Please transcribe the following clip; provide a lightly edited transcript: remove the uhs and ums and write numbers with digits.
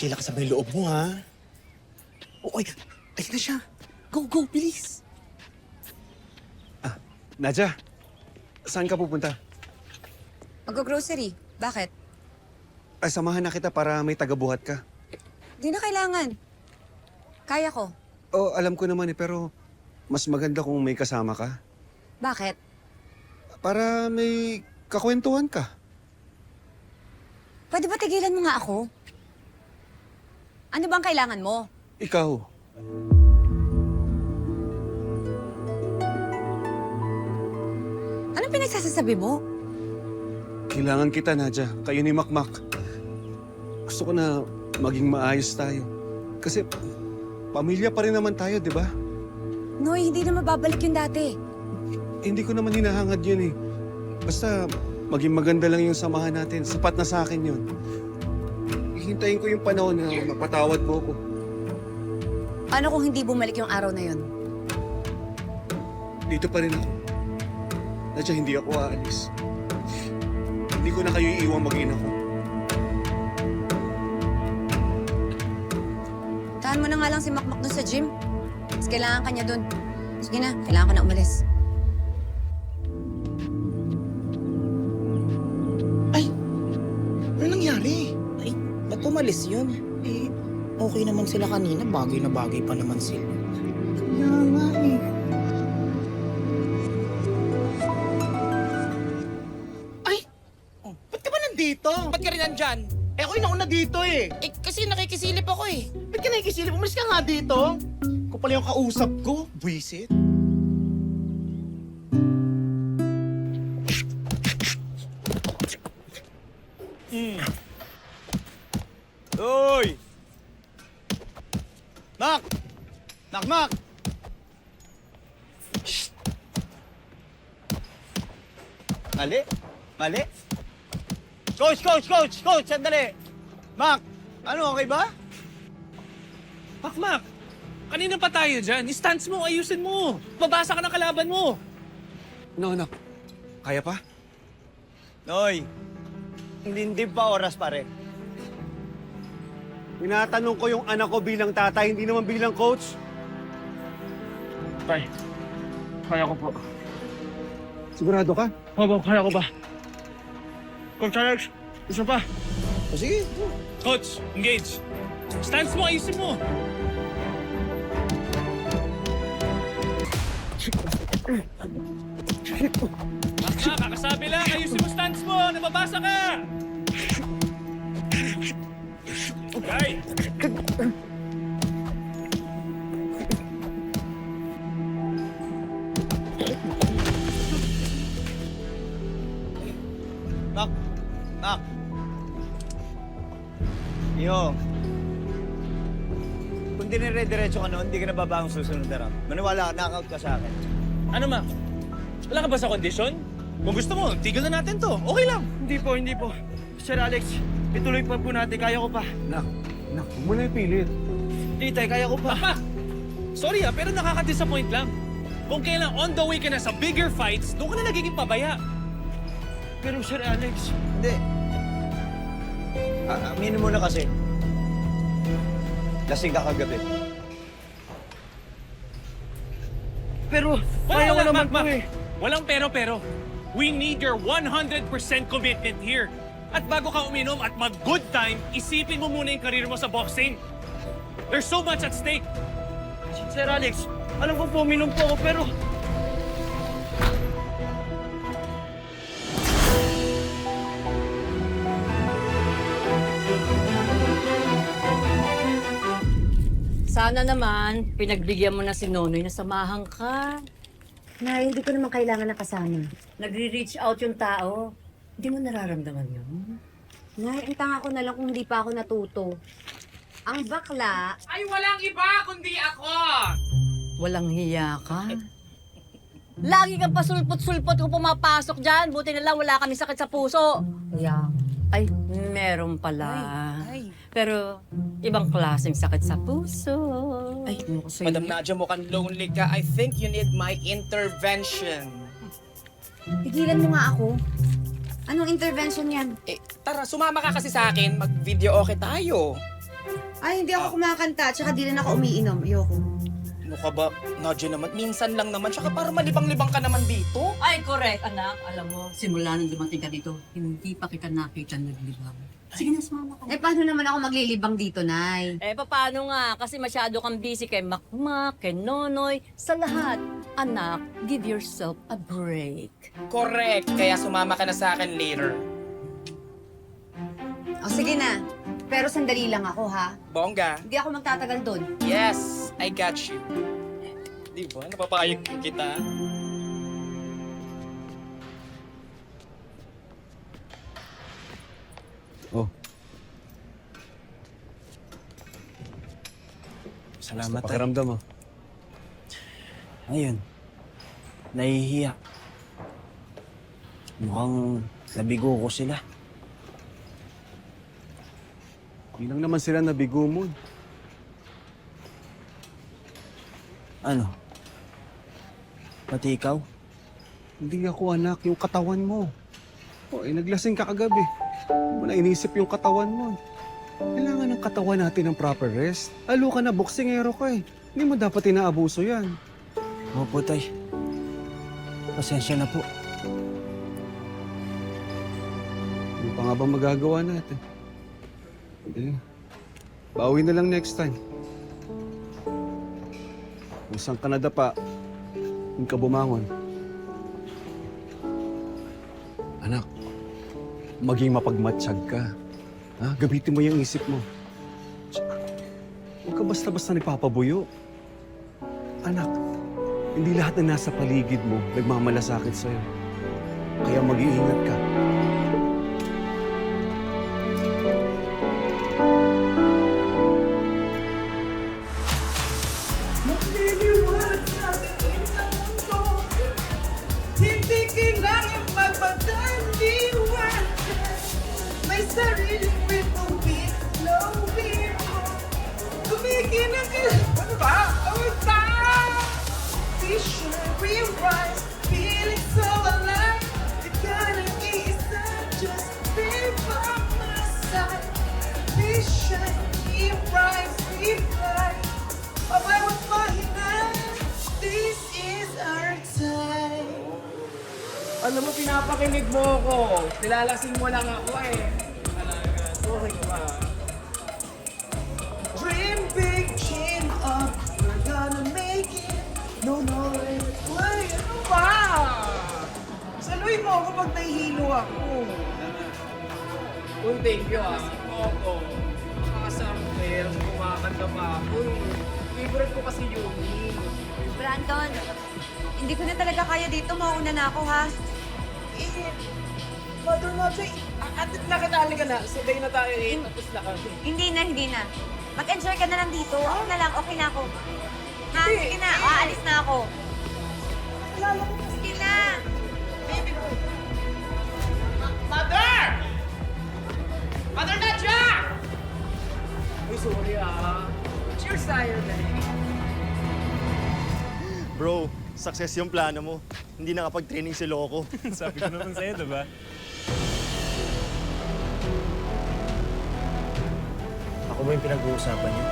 Sheila ka sa may loob mo, ha? Oy, ayun na siya. Go, go, bilis. Nadja, saan ka pupunta? Mag-grocery. Bakit? Ay, samahan na kita para may tagabuhat ka. Di na kailangan. Kaya ko. Oh, alam ko naman pero mas maganda kung may kasama ka. Bakit? Para may kakwentuhan ka. Pwede ba tigilan mo nga ako? Ano bang kailangan mo? Ikaw, Anong pinagsasasabi mo? kailangan kita, Nadja. Kayo ni Makmak. Gusto ko na maging maayos tayo. Kasi pamilya pa rin naman tayo, di ba? Noy, hindi na mababalik yung dati. Hindi ko naman hinahangad yun eh. Basta maging maganda lang yung samahan natin. Sapat na sa akin yun. Hihintayin ko yung panahon na mapatawad mo ko. Paano kung hindi bumalik yung araw na yun? Dito pa rin ako. Nadja, hindi ako aalis. Hindi ko na kayo iiwang mag-ina ko. Tahan mo na nga lang si Makmak dun sa gym. Mas kailangan ka niya dun. Sige na, kailangan ko na umalis. Ay, ano nangyari? Ay, ba't umalis yun? Eh, okay naman sila kanina. Bagay na bagay pa naman sila. Kaya nga eh. Ay! Oh, ba't ka ba nandito? Ba't ka rin nandyan? Eh, ako'y nauna dito eh. Eh, kasi nakikisilip ako eh. Ba't ka nakikisilip? Umalis ka nga dito. Ako pala yung kausap ko. Buisit. Uy! Mak! Mak! Shh! Mali? Mali? Coach! Sandali! Mak! Ano, okay ba? Makmak! Kanina pa tayo dyan. Stance mo, ayusin mo. Mabasa ka ng kalaban mo. No, anak. Kaya pa? Noy! Hindi pa oras, pare. Tinatanong ko yung anak ko bilang tatay, hindi naman bilang coach. Tay, kaya ko po. Sigurado ka? Opo, kaya ko ba? Coach Alex, isa pa. O sige. Coach, engage. Stance mo, ayusin mo. Makmak, kakasabi lang. Ayusin mo stance mo. Nababasa ka. Okay. Mak! Iyo. Kung dinire-diretso ka noon, hindi ka na babangon susunod na round. Maniwala ka, knockout ka sa akin. Ano, Mak? Wala ka ba sa kondisyon? Kung gusto mo, tigil na natin to. Okay lang. Hindi po. Sir Alex, ituloy pa po natin. Kaya ko pa. Nak, huwag mo na ipilit. Hindi, tay, kaya ko pa. Papa! Sorry pero nakaka-disappoint lang. Kung kailan on the way ka na sa bigger fights, doon ka na nagiging pabaya. Pero Sir Alex, Hindi. Aminin mo na kasi. Lasing ka kagabi. pero kaya ko naman po eh. Walang pero. We need your 100% commitment here. At bago ka uminom at mag-good time, isipin mo muna yung karir mo sa boxing. There's so much at stake. Sir Alex, alam ko po, uminom po ako, pero... Sana naman, pinagbigyan mo na si Nonoy na samahan ka. Nay, hindi ko naman kailangan na kasama. Nagre-reach out yung tao. Hindi mo nararamdaman yun? Nay, ang tanga ko na lang kung hindi pa ako natuto. Ang bakla, Ay, walang iba kundi ako! Walang hiya ka. Lagi kang pasulpot-sulpot kung pumapasok dyan. Buti na lang wala kami sakit sa puso. yeah. Ay, meron pala. Ay. Pero, ibang klaseng sakit sa puso. Ay, ano ko sa'yo? Madam Nadia, mukhang lonely ka. I think you need my intervention. Tigilan mo nga ako. Anong intervention yan? Eh, tara, sumama ka kasi sa akin. Mag-video okay tayo. Ay, hindi ako kumakanta. Tsaka di rin ako umiinom. Ayoko. Ano ka ba, Nadia naman? Minsan lang naman. Tsaka para malibang-libang ka naman dito. Ay, correct, anak. Alam mo, simula nang dumating ka dito, hindi pa kita nakita naglibang. Sige na, sumama ka. Eh, paano naman ako maglilibang dito, Nay? Eh, paano nga? Kasi masyado kang busy kay Makmak, kay Nonoy, sa lahat. Anak, give yourself a break. Correct. Kaya sumama ka na sa akin later. O, sige na. Pero sandali lang ako, ha? Bongga. Hindi ako magtatagal doon. Yes, I got you. Di ba? Napapayag kita. Oh. Basta Salamat, tay. pakiramdam mo. Ayun. Nahihiya. Mukhang nabigo ko sila. Hindi lang naman sila nabigo mo. Ano? Pati ikaw? Hindi ako anak, yung katawan mo. O, naglasing ka kagabi. Hindi mo na inisip yung katawan mo. Kailangan ng katawan natin ng proper rest. Lalo ka na, boksingero ka eh. Hindi mo dapat inaabuso yan. Opo, tay. Pasensya na po. Ano pa nga ba magagawa natin? Eh, bawi na lang next time. Kung saan ka nadapa, hindi ka bumangon. Anak, maging mapagmatsyag ka. Ha? Gamitin mo yung isip mo. Tsaka, huwag ka basta-basta nagpapabuyo. Anak, hindi lahat na nasa paligid mo nagmamalasakit sa'yo. Kaya mag-iingat ka. Magliliwanag natin ang mundo. Hindi kailangan magpagdaliwanag. May sariling rhythm beat, slow beat mo. Tumikinang ano ba? Oh, time! Vision, realize, feeling so alive. Ikaw nang iisa, just be by my side. Vision, realize, refly. Pabawat pahina, this is our time. Alam mo, pinapakinig mo ako. Nilalasing mo lang ako eh. Talaga. Sorry pa. Dream big, chin up, we're gonna make it. No, no, why? Ano ba? Saluhin mo ako pag nahihilo ako. Uy, thank you ah. Si Coco. Makakasamper. Kumakanta pa ako. Favorite ko kasi Yumi. Brandon, hindi ko na talaga kaya dito. Mauna na ako, ha? Eh, Mother Nadia, At nakatali ka na. Sabay na tayo eh. Tapos na kami. Hindi na. Mag-enjoy ka na lang dito. Ako na lang, okay na ako. Ha? Sige na, aalis na ako. kilala ko Sige na. Baby ko. Mother! Mother Nadia! Uy, sorry ah. Cheers tayo dali. Bro, success yung plano mo. Hindi nakapag-training si Loco. Sabi ko naman sa'yo, diba? Ako ba yung pinag-uusapan niyo?